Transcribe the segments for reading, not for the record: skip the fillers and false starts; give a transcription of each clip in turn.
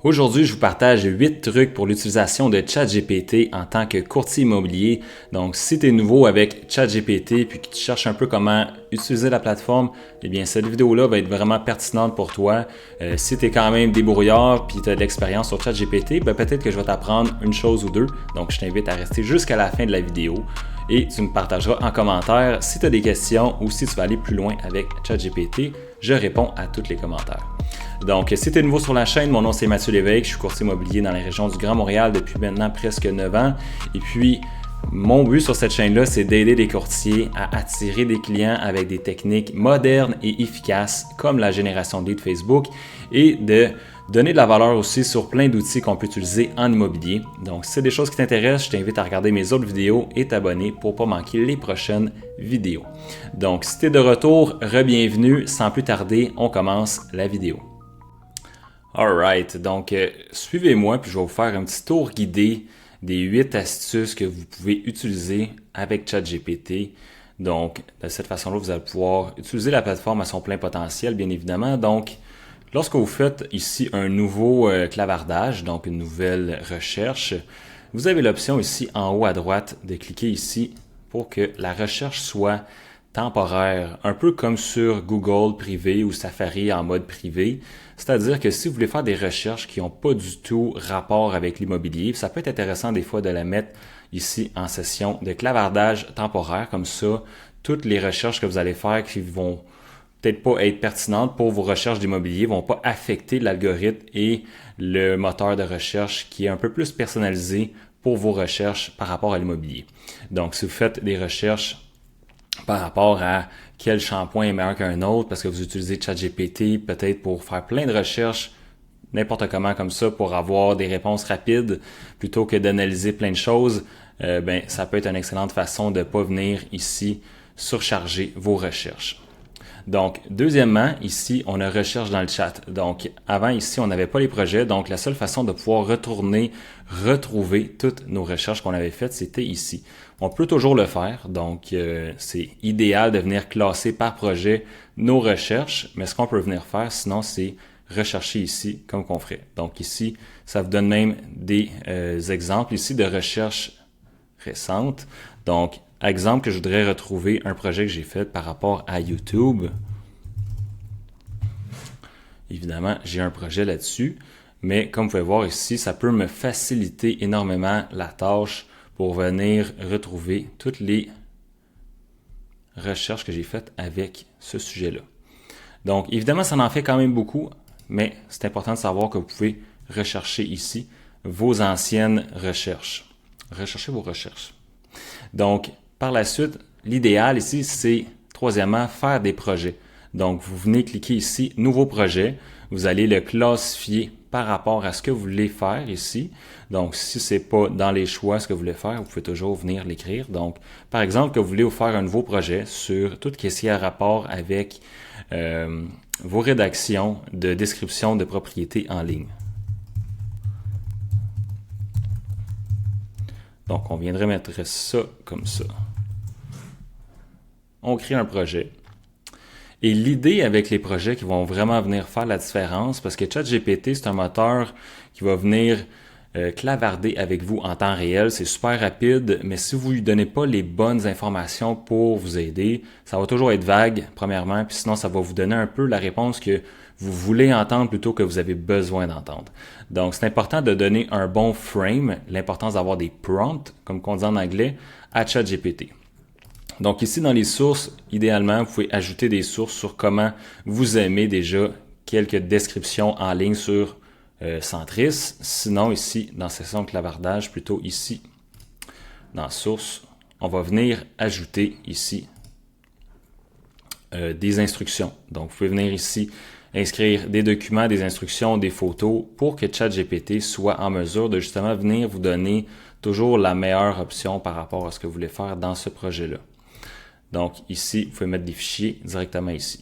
Aujourd'hui, je vous partage 8 trucs pour l'utilisation de ChatGPT en tant que courtier immobilier. Donc, si tu es nouveau avec ChatGPT puis que tu cherches un peu comment utiliser la plateforme, eh bien, cette vidéo-là va être vraiment pertinente pour toi. Si tu es quand même débrouillard puis tu as de l'expérience sur ChatGPT, peut-être que je vais t'apprendre une chose ou deux. Donc, je t'invite à rester jusqu'à la fin de la vidéo et tu me partageras en commentaire si tu as des questions ou si tu vas aller plus loin avec ChatGPT. Je réponds à tous les commentaires. Donc, si tu es nouveau sur la chaîne, mon nom c'est Mathieu Lévesque, je suis courtier immobilier dans la région du Grand Montréal depuis maintenant presque 9 ans. Et puis, mon but sur cette chaîne-là, c'est d'aider les courtiers à attirer des clients avec des techniques modernes et efficaces comme la génération de leads Facebook et de donner de la valeur aussi sur plein d'outils qu'on peut utiliser en immobilier. Donc, si c'est des choses qui t'intéressent, je t'invite à regarder mes autres vidéos et t'abonner pour ne pas manquer les prochaines vidéos. Donc, si tu es de retour, re-bienvenue. Sans plus tarder, on commence la vidéo. Alright, donc suivez-moi puis je vais vous faire un petit tour guidé des 8 astuces que vous pouvez utiliser avec ChatGPT. Donc, de cette façon-là, vous allez pouvoir utiliser la plateforme à son plein potentiel, bien évidemment. Donc, lorsque vous faites ici un nouveau clavardage, donc une nouvelle recherche, vous avez l'option ici en haut à droite de cliquer ici pour que la recherche soit temporaire, un peu comme sur Google privé ou Safari en mode privé. C'est-à-dire que si vous voulez faire des recherches qui n'ont pas du tout rapport avec l'immobilier, ça peut être intéressant des fois de la mettre ici en session de clavardage temporaire. Comme ça, toutes les recherches que vous allez faire qui vont peut-être pas être pertinentes pour vos recherches d'immobilier vont pas affecter l'algorithme et le moteur de recherche qui est un peu plus personnalisé pour vos recherches par rapport à l'immobilier. Donc, si vous faites des recherches par rapport à quel shampoing est meilleur qu'un autre parce que vous utilisez ChatGPT peut-être pour faire plein de recherches n'importe comment comme ça pour avoir des réponses rapides plutôt que d'analyser plein de choses, ça peut être une excellente façon de ne pas venir ici surcharger vos recherches. Donc, deuxièmement, ici, on a recherche dans le chat. Donc, avant, ici, on n'avait pas les projets. Donc, la seule façon de pouvoir retrouver toutes nos recherches qu'on avait faites, c'était ici. On peut toujours le faire. Donc, c'est idéal de venir classer par projet nos recherches. Mais ce qu'on peut venir faire, sinon, c'est rechercher ici comme qu'on ferait. Donc, ici, ça vous donne même des exemples ici de recherches récentes. Donc, exemple que je voudrais retrouver un projet que j'ai fait par rapport à YouTube. Évidemment, j'ai un projet là-dessus, mais comme vous pouvez voir ici, ça peut me faciliter énormément la tâche pour venir retrouver toutes les recherches que j'ai faites avec ce sujet-là. Donc, évidemment, ça en fait quand même beaucoup, mais c'est important de savoir que vous pouvez rechercher ici vos anciennes recherches. Recherchez vos recherches. Donc, par la suite, l'idéal ici, c'est, troisièmement, faire des projets. Donc, vous venez cliquer ici, Nouveau projet. Vous allez le classifier par rapport à ce que vous voulez faire ici. Donc, si ce n'est pas dans les choix ce que vous voulez faire, vous pouvez toujours venir l'écrire. Donc, par exemple, que vous voulez vous faire un nouveau projet sur tout ce qui a rapport avec vos rédactions de description de propriété en ligne. Donc, on viendrait mettre ça comme ça. On crée un projet. Et l'idée avec les projets qui vont vraiment venir faire la différence, parce que ChatGPT, c'est un moteur qui va venir clavarder avec vous en temps réel. C'est super rapide, mais si vous lui donnez pas les bonnes informations pour vous aider, ça va toujours être vague, premièrement, puis sinon, ça va vous donner un peu la réponse que vous voulez entendre plutôt que vous avez besoin d'entendre. Donc, c'est important de donner un bon frame, l'importance d'avoir des prompts, comme on dit en anglais, à ChatGPT. Donc ici, dans les sources, idéalement, vous pouvez ajouter des sources sur comment vous aimez déjà quelques descriptions en ligne sur Centris. Sinon, ici, dans section de clavardage, plutôt ici, dans sources, on va venir ajouter ici des instructions. Donc, vous pouvez venir ici inscrire des documents, des instructions, des photos pour que ChatGPT soit en mesure de justement venir vous donner toujours la meilleure option par rapport à ce que vous voulez faire dans ce projet-là. Donc ici, vous pouvez mettre des fichiers directement ici.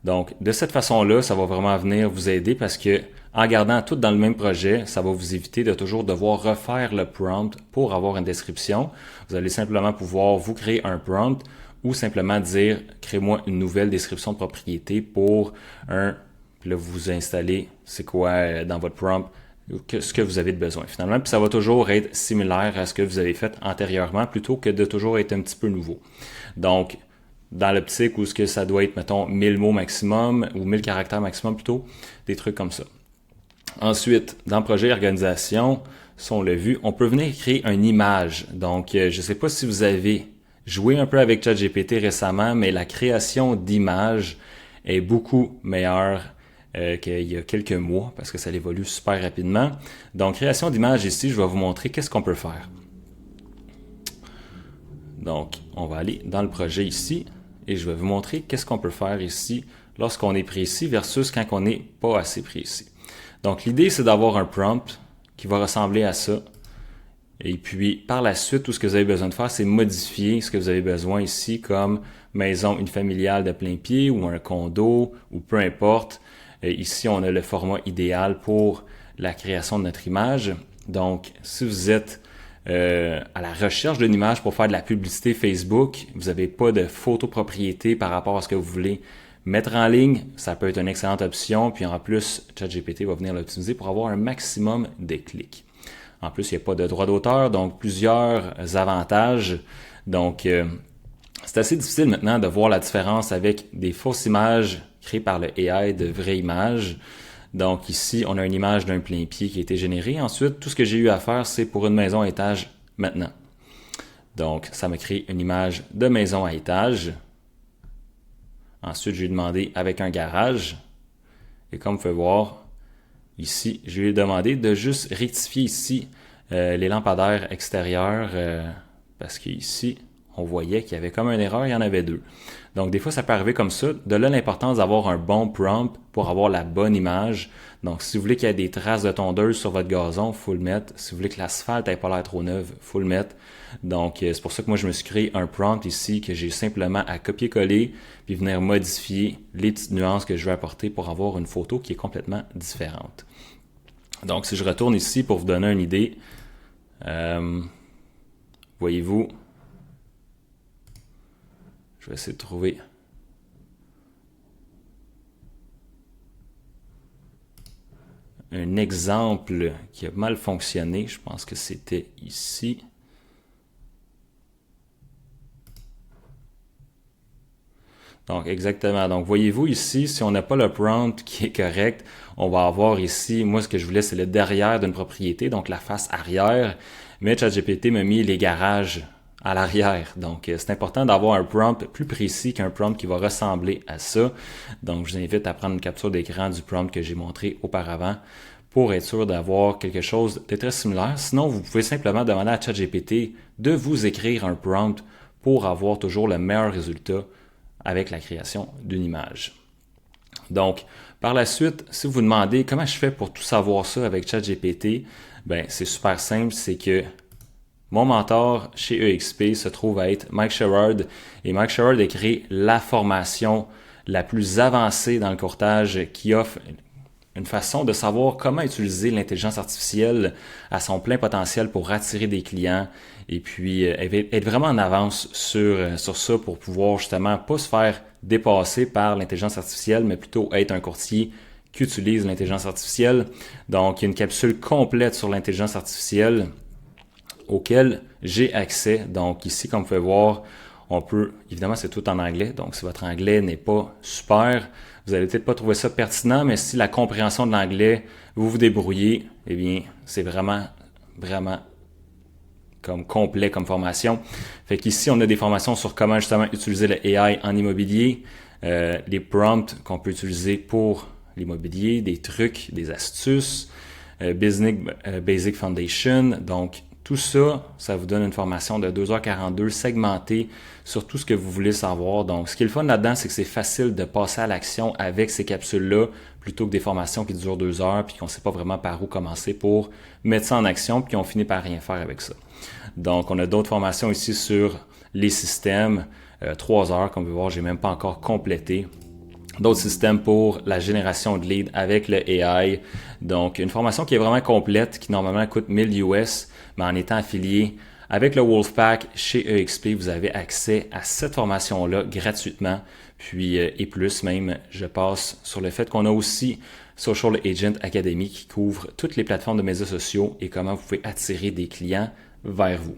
Donc de cette façon-là, ça va vraiment venir vous aider parce que en gardant tout dans le même projet, ça va vous éviter de toujours devoir refaire le prompt pour avoir une description. Vous allez simplement pouvoir vous créer un prompt ou simplement dire « Crée-moi une nouvelle description de propriété pour un Puis là, vous installez c'est quoi dans votre prompt, ce que vous avez de besoin finalement. Puis ça va toujours être similaire à ce que vous avez fait antérieurement plutôt que de toujours être un petit peu nouveau. Donc, dans l'optique où ce que ça doit être, mettons, 1000 mots maximum ou 1000 caractères maximum plutôt, des trucs comme ça. Ensuite, dans le projet organisation, si on l'a vu, on peut venir créer une image. Donc, je ne sais pas si vous avez joué un peu avec ChatGPT récemment, mais la création d'images est beaucoup meilleure qu'il y a quelques mois parce que ça évolue super rapidement. Donc, création d'images ici, je vais vous montrer qu'est-ce qu'on peut faire. Donc, on va aller dans le projet ici et je vais vous montrer qu'est-ce qu'on peut faire ici lorsqu'on est précis versus quand on n'est pas assez précis. Donc, l'idée, c'est d'avoir un prompt qui va ressembler à ça. Et puis, par la suite, tout ce que vous avez besoin de faire, c'est modifier ce que vous avez besoin ici comme maison unifamiliale de plein pied ou un condo ou peu importe. Et ici, on a le format idéal pour la création de notre image. Donc, si vous êtes à la recherche d'une image pour faire de la publicité Facebook, vous n'avez pas de photopropriété par rapport à ce que vous voulez mettre en ligne, ça peut être une excellente option. Puis en plus, ChatGPT va venir l'optimiser pour avoir un maximum de clics. En plus, il n'y a pas de droit d'auteur, donc plusieurs avantages. Donc, c'est assez difficile maintenant de voir la différence avec des fausses images créées par le AI de vraies images. Donc ici, on a une image d'un plein pied qui a été générée. Ensuite, tout ce que j'ai eu à faire, c'est pour une maison à étage maintenant. Donc, ça m'a créé une image de maison à étage. Ensuite, je lui ai demandé avec un garage. Et comme vous pouvez voir, ici, je lui ai demandé de juste rectifier ici les lampadaires extérieurs parce qu'ici, on voyait qu'il y avait comme une erreur, il y en avait deux. Donc, des fois, ça peut arriver comme ça. De là, l'importance d'avoir un bon prompt pour avoir la bonne image. Donc, si vous voulez qu'il y ait des traces de tondeuse sur votre gazon, il faut le mettre. Si vous voulez que l'asphalte n'ait pas l'air trop neuve, il faut le mettre. Donc, c'est pour ça que moi, je me suis créé un prompt ici que j'ai simplement à copier-coller puis venir modifier les petites nuances que je veux apporter pour avoir une photo qui est complètement différente. Donc, si je retourne ici pour vous donner une idée, voyez-vous, je vais essayer de trouver un exemple qui a mal fonctionné. Je pense que c'était ici. Donc, exactement. Donc, voyez-vous ici, si on n'a pas le prompt qui est correct, on va avoir ici, moi, ce que je voulais, c'est le derrière d'une propriété, donc la face arrière. Mais ChatGPT m'a mis les garages à l'arrière. Donc, c'est important d'avoir un prompt plus précis qu'un prompt qui va ressembler à ça. Donc, je vous invite à prendre une capture d'écran du prompt que j'ai montré auparavant pour être sûr d'avoir quelque chose de très similaire. Sinon, vous pouvez simplement demander à ChatGPT de vous écrire un prompt pour avoir toujours le meilleur résultat avec la création d'une image. Donc, par la suite, si vous vous demandez comment je fais pour tout savoir ça avec ChatGPT, ben c'est super simple, c'est que mon mentor chez EXP se trouve à être Mike Sherrard et Mike Sherrard a créé la formation la plus avancée dans le courtage qui offre une façon de savoir comment utiliser l'intelligence artificielle à son plein potentiel pour attirer des clients et puis être vraiment en avance sur ça pour pouvoir justement pas se faire dépasser par l'intelligence artificielle, mais plutôt être un courtier qui utilise l'intelligence artificielle. Donc, il y a une capsule complète sur l'intelligence artificielle auquel j'ai accès. Donc ici, comme vous pouvez voir, on peut, évidemment c'est tout en anglais, donc si votre anglais n'est pas super, vous allez peut-être pas trouver ça pertinent, mais si la compréhension de l'anglais, vous vous débrouillez, eh bien c'est vraiment comme complet comme formation. Fait qu'ici, on a des formations sur comment justement utiliser le AI en immobilier, les prompts qu'on peut utiliser pour l'immobilier, des trucs, des astuces, Business Basic Foundation, donc tout ça, ça vous donne une formation de 2h42 segmentée sur tout ce que vous voulez savoir. Donc, ce qui est le fun là-dedans, c'est que c'est facile de passer à l'action avec ces capsules-là plutôt que des formations qui durent 2 heures puis qu'on ne sait pas vraiment par où commencer pour mettre ça en action puis qu'on finit par rien faire avec ça. Donc, on a d'autres formations ici sur les systèmes, 3 heures, comme vous pouvez voir, j'ai même pas encore complété. D'autres systèmes pour la génération de leads avec le AI. Donc, une formation qui est vraiment complète, qui normalement coûte 1000 US, mais en étant affilié avec le Wolfpack chez EXP, vous avez accès à cette formation-là gratuitement. Puis, et plus même, je passe sur le fait qu'on a aussi Social Agent Academy qui couvre toutes les plateformes de médias sociaux et comment vous pouvez attirer des clients vers vous.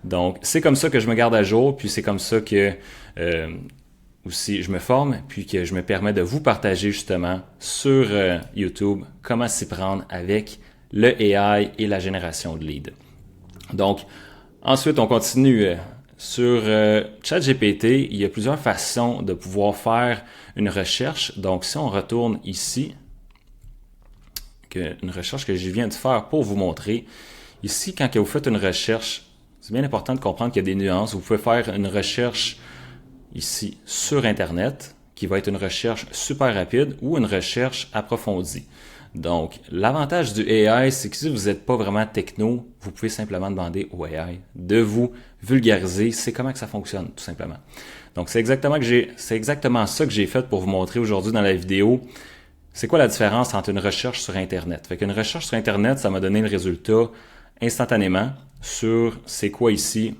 Donc, c'est comme ça que je me garde à jour, puis c'est comme ça que aussi je me forme, puis que je me permets de vous partager justement sur YouTube comment s'y prendre avec le AI et la génération de leads. Donc, ensuite, on continue sur ChatGPT. Il y a plusieurs façons de pouvoir faire une recherche. Donc, si on retourne ici, une recherche que je viens de faire pour vous montrer. Ici, quand vous faites une recherche, c'est bien important de comprendre qu'il y a des nuances. Vous pouvez faire une recherche ici sur Internet, qui va être une recherche super rapide ou une recherche approfondie. Donc, l'avantage du AI, c'est que si vous n'êtes pas vraiment techno, vous pouvez simplement demander au AI de vous vulgariser c'est comment que ça fonctionne, tout simplement. Donc, c'est exactement ça que j'ai fait pour vous montrer aujourd'hui dans la vidéo. C'est quoi la différence entre une recherche sur Internet? Fait qu'une recherche sur Internet, ça m'a donné le résultat instantanément sur c'est quoi ici.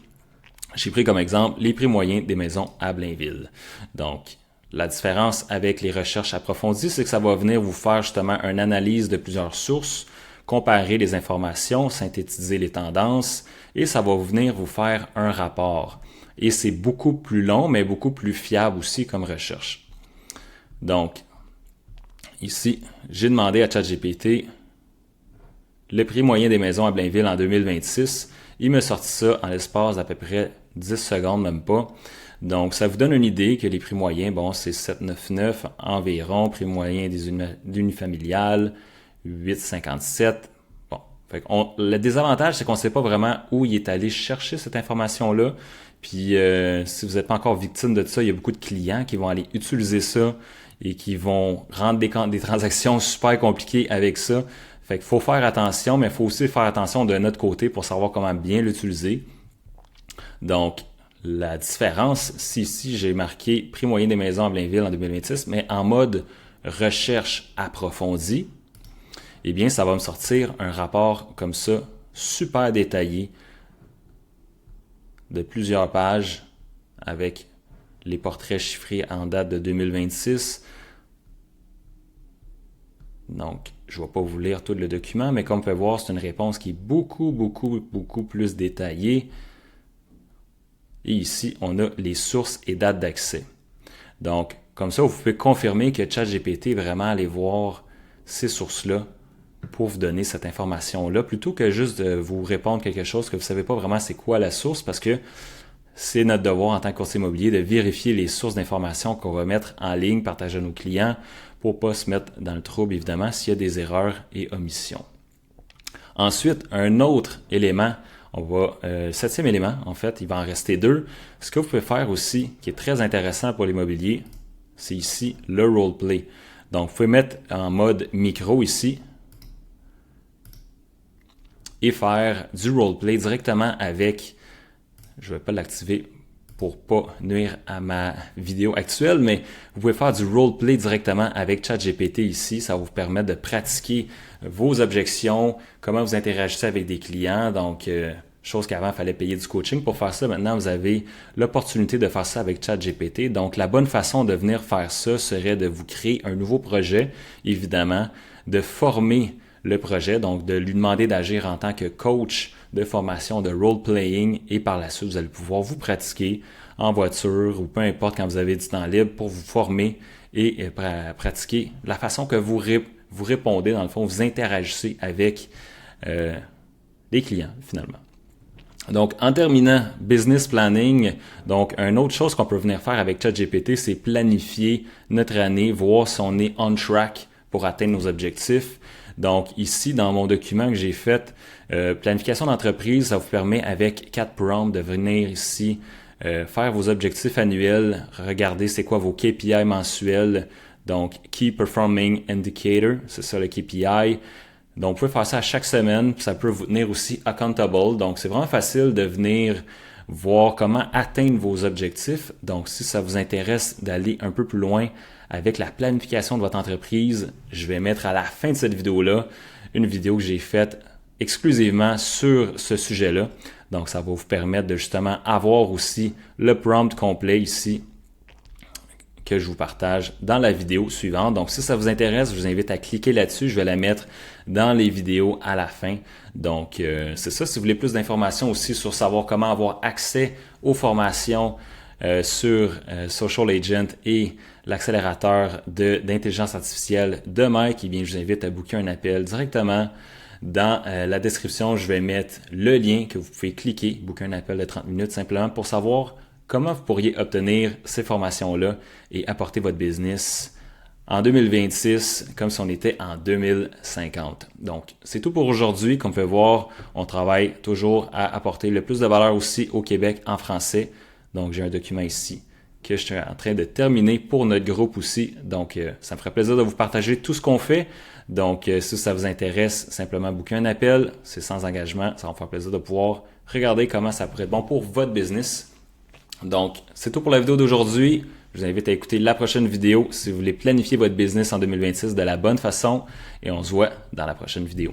J'ai pris comme exemple les prix moyens des maisons à Blainville. Donc, la différence avec les recherches approfondies, c'est que ça va venir vous faire justement une analyse de plusieurs sources, comparer les informations, synthétiser les tendances et ça va venir vous faire un rapport. Et c'est beaucoup plus long, mais beaucoup plus fiable aussi comme recherche. Donc, ici, j'ai demandé à ChatGPT le prix moyen des maisons à Blainville en 2026. Il me sortit ça en l'espace d'à peu près 10 secondes, même pas. Donc, ça vous donne une idée que les prix moyens, bon, c'est 7,99 environ, prix moyen des unifamiliales, 8,57. Bon, fait le désavantage, c'est qu'on ne sait pas vraiment où il est allé chercher cette information-là. Puis, si vous n'êtes pas encore victime de ça, il y a beaucoup de clients qui vont aller utiliser ça et qui vont rendre des transactions super compliquées avec ça. Fait qu'il faut faire attention, mais il faut aussi faire attention de notre côté pour savoir comment bien l'utiliser. Donc, la différence, si ici j'ai marqué prix moyen des maisons à Blainville en 2026, mais en mode recherche approfondie, eh bien, ça va me sortir un rapport comme ça, super détaillé, de plusieurs pages, avec les portraits chiffrés en date de 2026. Donc, je ne vais pas vous lire tout le document, mais comme on peut voir, c'est une réponse qui est beaucoup plus détaillée. Et ici, on a les sources et dates d'accès. Donc, comme ça, vous pouvez confirmer que ChatGPT est vraiment allé voir ces sources-là pour vous donner cette information-là, plutôt que juste de vous répondre quelque chose que vous ne savez pas vraiment c'est quoi la source, parce que c'est notre devoir en tant que courtier immobilier de vérifier les sources d'informations qu'on va mettre en ligne, partager à nos clients, pour ne pas se mettre dans le trouble, évidemment, s'il y a des erreurs et omissions. Ensuite, un autre élément, septième élément, en fait, il va en rester deux. Ce que vous pouvez faire aussi, qui est très intéressant pour l'immobilier, c'est ici le roleplay. Donc, vous pouvez mettre en mode micro ici et faire du roleplay directement avec, je ne vais pas l'activer pour pas nuire à ma vidéo actuelle, mais vous pouvez faire du roleplay directement avec ChatGPT ici. Ça va vous permettre de pratiquer vos objections, comment vous interagissez avec des clients. Donc, chose qu'avant, il fallait payer du coaching pour faire ça. Maintenant, vous avez l'opportunité de faire ça avec ChatGPT. Donc, la bonne façon de venir faire ça serait de vous créer un nouveau projet, évidemment, de former le projet, donc de lui demander d'agir en tant que coach de formation de role-playing et par la suite, vous allez pouvoir vous pratiquer en voiture ou peu importe quand vous avez du temps libre pour vous former et pratiquer la façon que vous répondez, dans le fond, vous interagissez avec les clients finalement. Donc, en terminant, business planning. Donc, une autre chose qu'on peut venir faire avec ChatGPT, c'est planifier notre année, voir si on est on track pour atteindre nos objectifs. Donc, ici, dans mon document que j'ai fait, planification d'entreprise, ça vous permet avec 4 prompts de venir ici faire vos objectifs annuels, regarder c'est quoi vos KPI mensuels, donc Key Performing Indicator, c'est ça le KPI. Donc, vous pouvez faire ça à chaque semaine, puis ça peut vous tenir aussi accountable. Donc, c'est vraiment facile de venir voir comment atteindre vos objectifs. Donc, si ça vous intéresse d'aller un peu plus loin avec la planification de votre entreprise, je vais mettre à la fin de cette vidéo-là une vidéo que j'ai faite exclusivement sur ce sujet-là. Donc, ça va vous permettre de justement avoir aussi le prompt complet ici que je vous partage dans la vidéo suivante. Donc, si ça vous intéresse, je vous invite à cliquer là-dessus. Je vais la mettre dans les vidéos à la fin. Donc, c'est ça. Si vous voulez plus d'informations aussi sur savoir comment avoir accès aux formations sur Social Agent et l'accélérateur d'intelligence artificielle de Mike, eh bien, je vous invite à booker un appel directement. Dans la description, je vais mettre le lien que vous pouvez cliquer, booker un appel de 30 minutes simplement pour savoir comment vous pourriez obtenir ces formations-là et apporter votre business en 2026 comme si on était en 2050. Donc, c'est tout pour aujourd'hui. Comme vous pouvez voir, on travaille toujours à apporter le plus de valeur aussi au Québec en français. Donc, j'ai un document ici que je suis en train de terminer pour notre groupe aussi. Donc, ça me ferait plaisir de vous partager tout ce qu'on fait. Donc, si ça vous intéresse, simplement booker un appel. C'est sans engagement. Ça va me faire plaisir de pouvoir regarder comment ça pourrait être bon pour votre business. Donc, c'est tout pour la vidéo d'aujourd'hui. Je vous invite à écouter la prochaine vidéo si vous voulez planifier votre business en 2026 de la bonne façon. Et on se voit dans la prochaine vidéo.